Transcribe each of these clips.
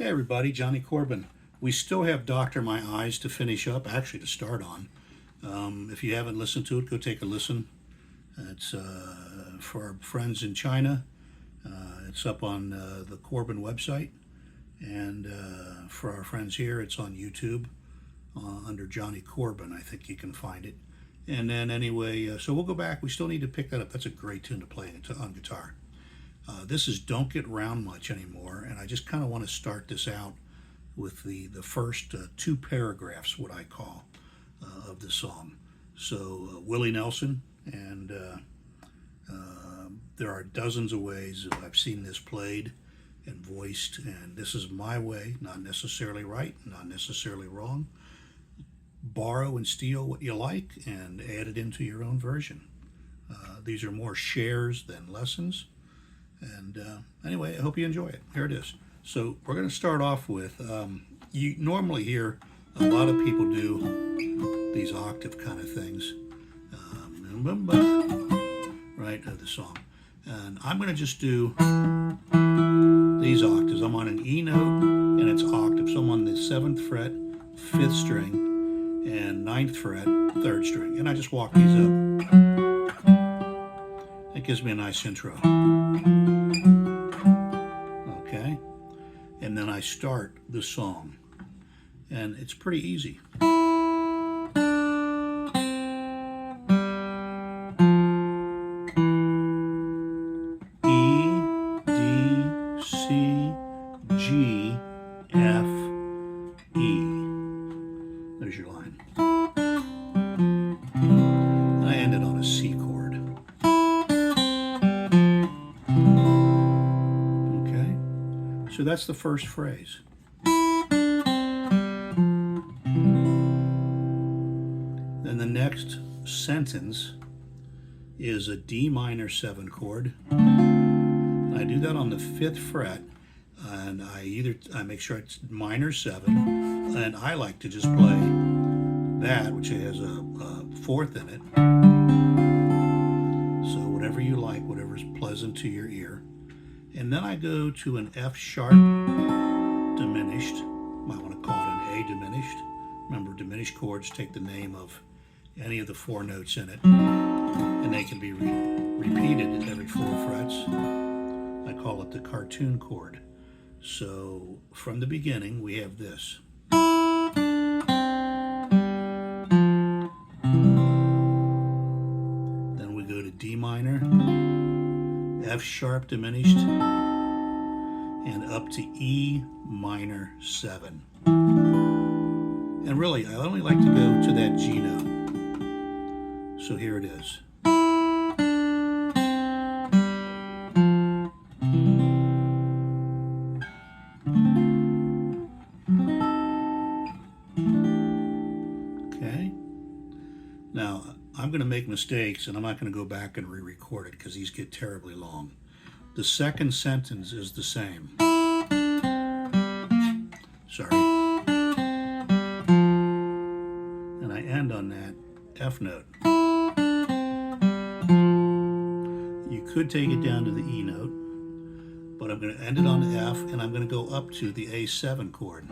Hey everybody, Johnny Corbin. We still have Doctor My Eyes to finish up, actually to start on. If you haven't listened to it, go take a listen. It's for our friends in China. It's up on the Corbin website. And for our friends here, it's on YouTube under Johnny Corbin. I think you can find it. And then anyway, so we'll go back. We still need to pick that up. That's a great tune to play on guitar. This is Don't Get Round Much Anymore, and I just kind of want to start this out with the first two paragraphs, what I call, of the song. So Willie Nelson, and there are dozens of ways I've seen this played and voiced, and this is my way, not necessarily right, not necessarily wrong. Borrow and steal what you like and add it into your own version. These are more shares than lessons. And anyway, I hope you enjoy it. Here it is. So we're going to start off with, you normally hear a lot of people do these octave kind of things, right, of the song. And I'm going to just do these octaves. I'm on an E note, and it's octave. So I'm on the 7th fret, 5th string, and 9th fret, 3rd string. And I just walk these up. It gives me a nice intro. Okay, and then I start the song, and it's pretty easy. E, D, C, G, F, E. There's your line. And I ended on a C chord. So that's the first phrase. Then the next sentence is a D minor 7 chord. I do that on the 5th fret, and I make sure it's minor 7, and I like to just play that, which has a 4th in it. So whatever you like, whatever's pleasant to your ear. And then I go to an F sharp diminished. Might want to call it an A diminished. Remember, diminished chords take the name of any of the 4 notes in it, and they can be repeated every 4 frets. I call it the cartoon chord. So from the beginning, we have this. Then we go to D minor, F sharp diminished, and up to E minor 7. And really, I only like to go to that G note. So here it is. Okay. Now, I'm going to make mistakes, and I'm not going to go back and re-record it because these get terribly long. The second sentence is the same. Sorry. And I end on that F note. You could take it down to the E note, but I'm going to end it on the F, and I'm going to go up to the A7 chord.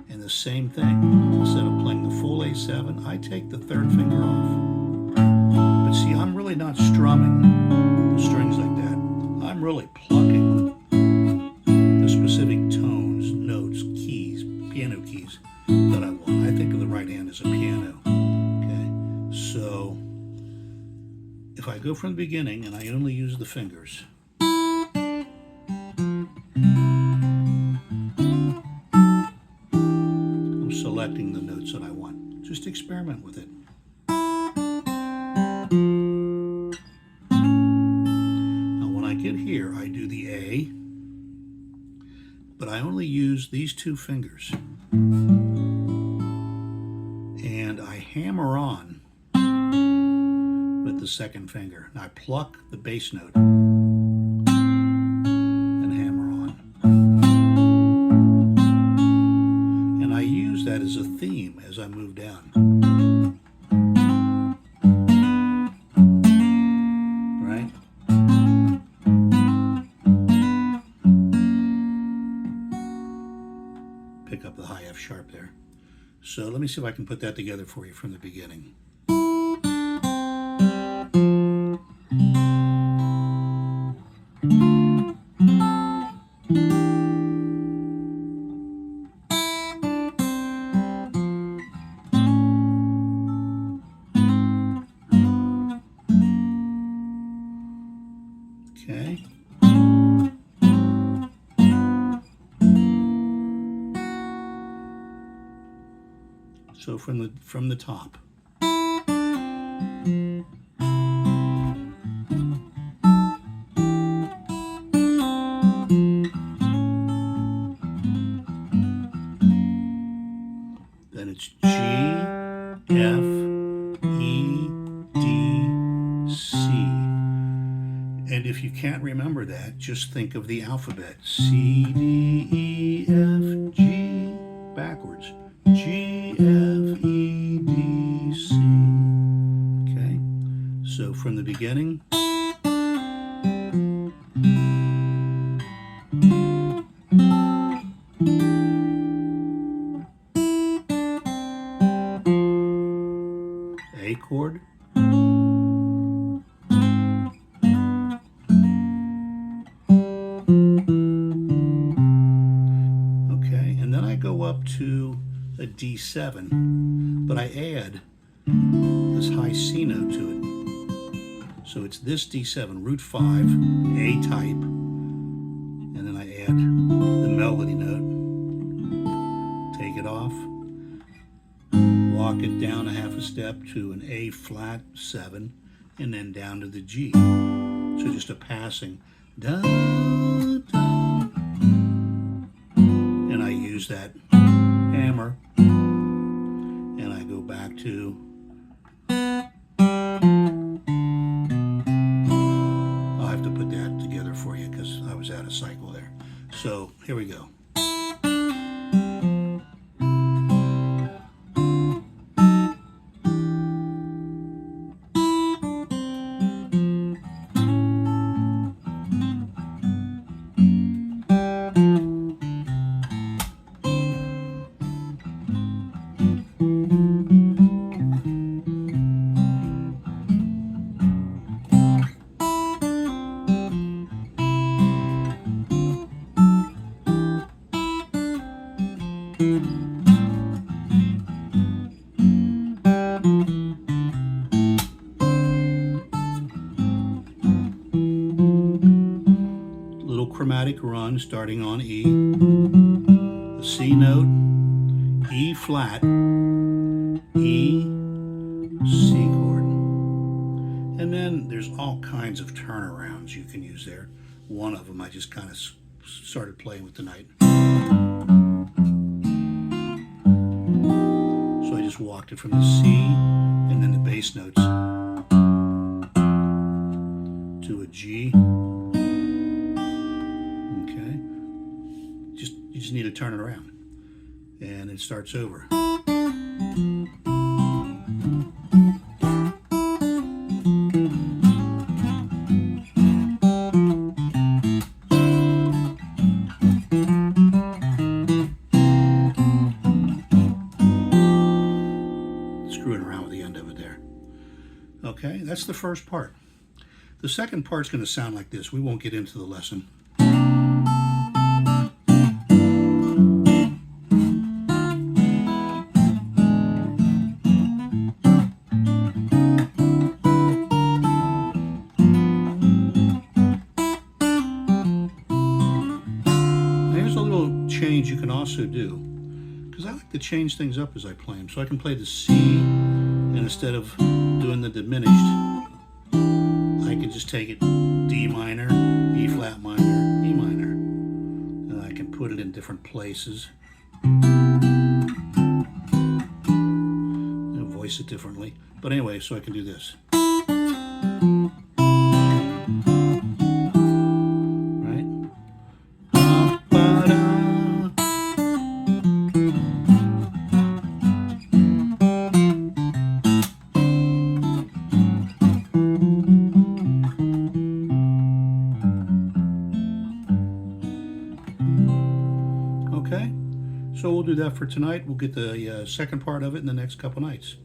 And the same thing. Instead of playing the full A7, I take the 3rd finger off. But see, I'm really not strumming the strings like that. I'm really plucking the specific tones, notes, keys, piano keys that I want. I think of the right hand as a piano. Okay, so if I go from the beginning and I only use the fingers, I'm selecting the notes that I want. Just experiment with it. Now when I get here, I do the A, but I only use these 2 fingers. And I hammer on with the 2nd finger. Now I pluck the bass note and hammer on. And I use that as a theme as I move down. Right? pick up the high F sharp there. So let me see if I can put that together for you from the beginning. Okay. So from the top. Then it's G, F, E, D, C. And if you can't remember that, just think of the alphabet. C, D, E, F, G, backwards. G, F, E, D, C. Okay? So from the beginning. A chord. Okay, and then I go up to a D7, but I add this high C note to it. So it's this D7, root 5, A type, and then I add the melody note, take it off, walk it down a half a step to an A flat 7, and then down to the G. So just a passing. Da, da. And I use that hammer, and I go back to I'll have to put that together for you because I was out of cycle there. So here we go. Little chromatic run starting on E, the C note, E flat, E, C chord. And then there's all kinds of turnarounds you can use there. One of them I just kind of started playing with tonight. So I just walked it from the C and then the bass notes to a G. Okay. You just need to turn it around. And it starts over. Screwing around with the end of it there. Okay, that's the first part. The second part's going to sound like this. We won't get into the lesson. There's a little change you can also do, because I like to change things up as I play them. So I can play the C, and instead of doing the diminished, I can just take it D minor, E flat minor, E minor. And I can put it in different places. And voice it differently. But anyway, so I can do this. Right? Okay, So we'll do that for tonight. We'll get the second part of it in the next couple nights.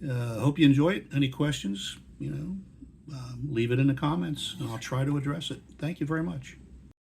Hope you enjoy it. Any questions, leave it in the comments, and I'll try to address it. Thank you very much.